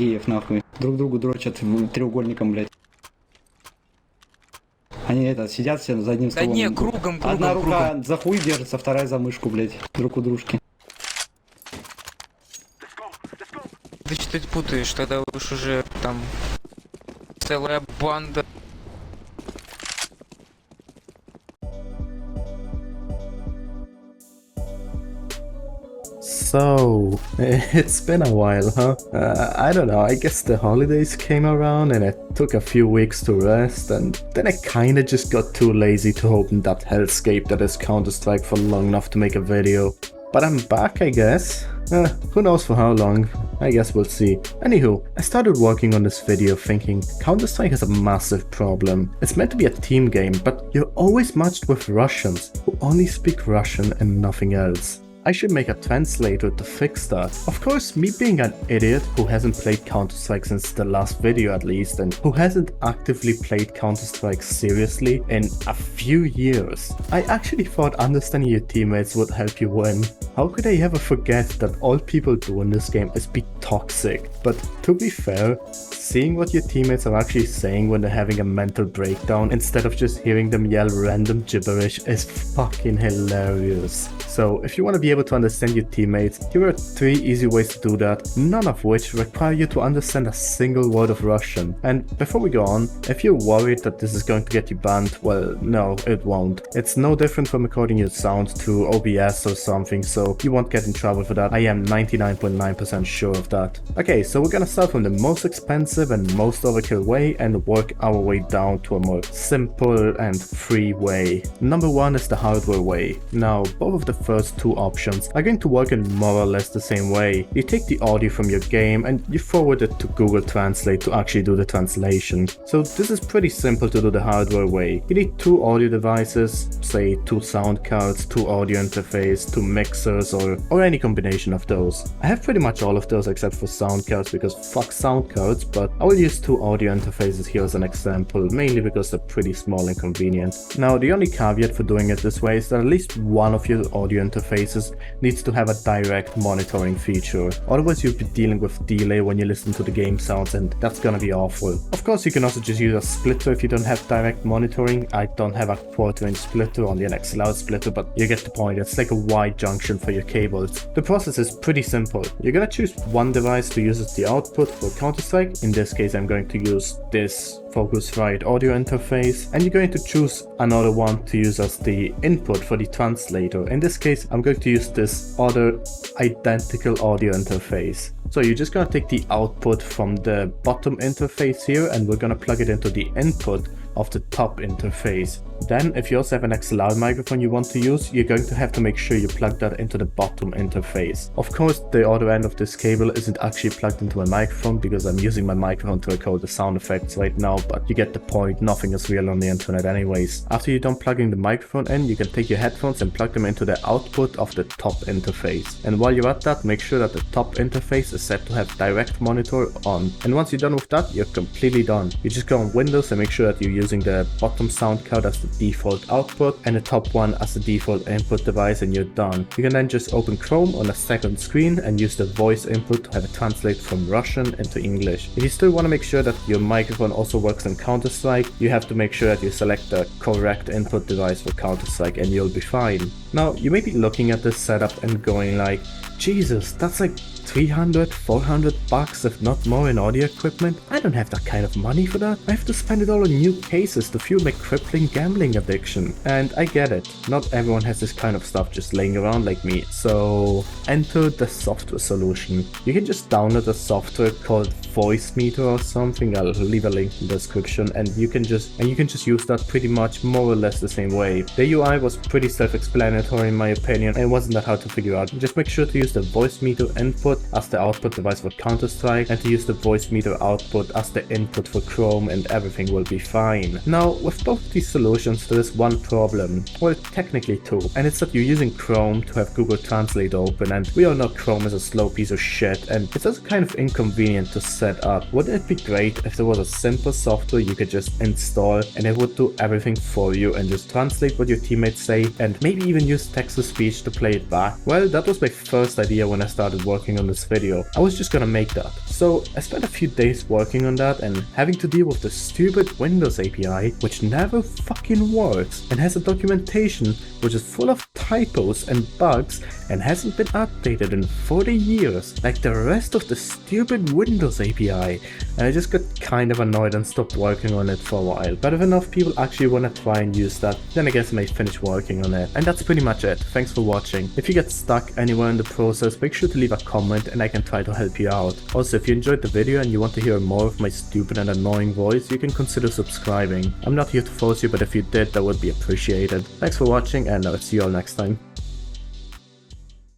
геев нахуй. Друг другу дрочат треугольником, блядь. Они сидят все за одним Да столом. не, кругом, Одна рука кругом. за хуй держится, вторая за мышку, блядь. Друг у дружки. Ты что-то путаешь, тогда уж уже там целая банда. So, it's been a while, huh? I don't know, I guess the holidays came around and I took a few weeks to rest, and then I kinda just got too lazy to open that hellscape that is Counter-Strike for long enough to make a video. But I'm back, I guess. Who knows for how long? I guess we'll see. Anywho, I started working on this video thinking Counter-Strike has a massive problem. It's meant to be a team game, but you're always matched with Russians who only speak Russian and nothing else. I should make a translator to fix that. Of course, me being an idiot who hasn't played Counter-Strike since the last video at least, and who hasn't actively played Counter-Strike seriously in a few years, I actually thought understanding your teammates would help you win. How could I ever forget that all people do in this game is be toxic? But to be fair, seeing what your teammates are actually saying when they're having a mental breakdown instead of just hearing them yell random gibberish is fucking hilarious. So if you want to be able to understand your teammates, here are 3 easy ways to do that, none of which require you to understand a single word of Russian. And before we go on, if you're worried that this is going to get you banned, well, no, it won't. It's no different from recording your sound to OBS or something, so you won't get in trouble for that. I am 99.9% sure of that. Okay, so we're gonna start from the most expensive and most overkill way and work our way down to a more simple and free way. Number 1 is the hardware way. Now, both of the first 2 options are going to work in more or less the same way. You take the audio from your game and you forward it to Google Translate to actually do the translation. So this is pretty simple to do the hardware way. You need 2 audio devices, say 2 sound cards, 2 audio interface, 2 mixers, or any combination of those. I have pretty much all of those except for sound cards because fuck sound cards, but I will use 2 audio interfaces here as an example, mainly because they're pretty small and convenient. Now the only caveat for doing it this way is that at least one of your audio interfaces needs to have a direct monitoring feature, otherwise you'll be dealing with delay when you listen to the game sounds, and that's gonna be awful. Of course you can also just use a splitter if you don't have direct monitoring. I don't have a 1/4" splitter, only an XLR splitter, but you get the point. It's like a wide junction for your cables. The process is pretty simple. You're gonna choose one device to use as the output for Counter-Strike. In this case I'm going to use this Focusrite audio interface, and you're going to choose another one to use as the input for the translator. In this case I'm going to use this other identical audio interface. So you're just gonna take the output from the bottom interface here and we're gonna plug it into the input of the top interface. Then if you also have an XLR microphone you want to use, you're going to have to make sure you plug that into the bottom interface. Of course the other end of this cable isn't actually plugged into my microphone because I'm using my microphone to record the sound effects right now, but you get the point, nothing is real on the internet anyways. After you're done plugging the microphone in, you can take your headphones and plug them into the output of the top interface. And while you're at that, make sure that the top interface is set to have direct monitor on. And once you're done with that, you're completely done. You just go on Windows and make sure that you're using the bottom sound card as the default output and the top one as the default input device, and you're done. You can then just open Chrome on a second screen and use the voice input to have it translate from Russian into English. If you still want to make sure that your microphone also works in Counter-Strike, you have to make sure that you select the correct input device for Counter-Strike and you'll be fine. Now you may be looking at this setup and going like, Jesus, that's like 300, 400 bucks if not more in audio equipment. I don't have that kind of money for that. I have to spend it all on new cases to fuel my crippling gambling addiction. And I get it, not everyone has this kind of stuff just laying around like me. So enter the software solution. You can just download a software called Voice Meter or something. I'll leave a link in the description, and you can just use that pretty much more or less the same way. The UI was pretty self-explanatory in my opinion, and it wasn't that hard to figure out. Just make sure to use the Voice Meter input as the output device for Counter-Strike, and to use the Voice Meter output as the input for Chrome, and everything will be fine. Now with both of these solutions there is one problem, well technically 2, and it's that you're using Chrome to have Google Translate open, and we all know Chrome is a slow piece of shit, and it's also kind of inconvenient to set up. Wouldn't it be great if there was a simple software you could just install and it would do everything for you and just translate what your teammates say and maybe even use text to speech to play it back? Well, that was my first idea when I started working on this video. I was just gonna make that. So I spent a few days working on that and having to deal with the stupid Windows API, which never fucking works and has a documentation which is full of typos and bugs and hasn't been updated in 40 years, like the rest of the stupid Windows API. And I just got kind of annoyed and stopped working on it for a while. But if enough people actually want to try and use that, then I guess I may finish working on it. And that's pretty much it. Thanks for watching. If you get stuck anywhere in the process, make sure to leave a comment and I can try to help you out. Also, if you enjoyed the video and you want to hear more of my stupid and annoying voice, you can consider subscribing. I'm not here to force you, but if you did, that would be appreciated. Thanks for watching and I'll see you all next time.